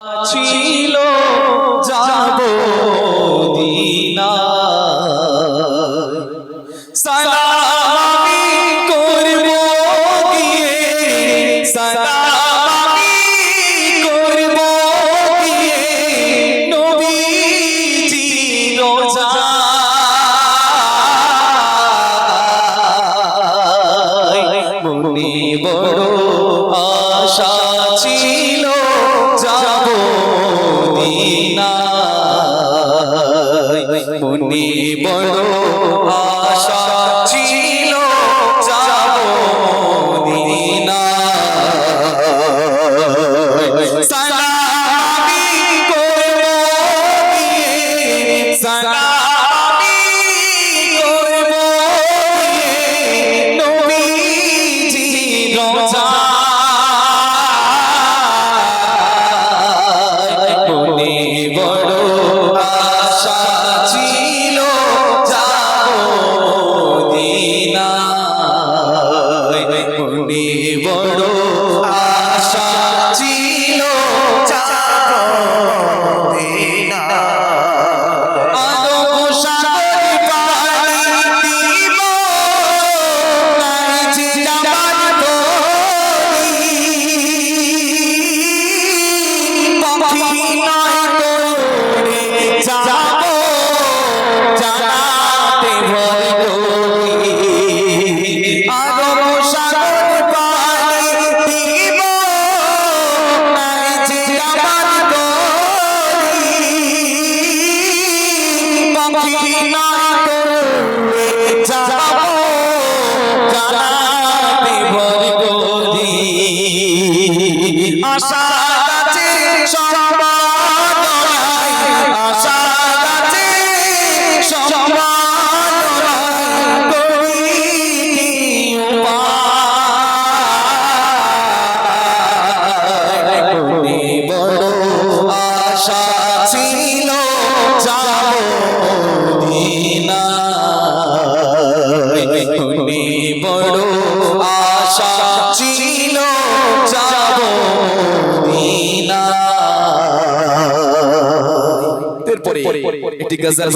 ছিল যাব দিনা সালাম আমি করব গিয়ে সালাম আমি করব গিয়ে নবীজি রোজায় মনে বড় আশা ছিল যাব মদিনায় মনে বড় আশা ছিল যাব মদিনায় সালাম আমি করব গিয়ে সালাম আমি করব গিয়ে নবীজি রোজায় মনে বড় আশা ছিল যাব মদিনায় মনে বড় আশা ছিল যাব মদিনায় আদম সাগর পাড়ি দিব নাই যে যাবার তরি পাখি নয় করে যাব জানাতে ভয় করি আদম সাগর পাড়ি দিব নাই যে যাবার তরি পাখি নয় করে যাব জানাতে ভয় করি আশা আছে সম্মাননায় আশা আছে সম্মাননায় করিনি উপায় মনে বড় আশা ছিল যাব মদিনায় মনে বড় আশা ছিল যাব মদিনায় এরপরে একটি গজল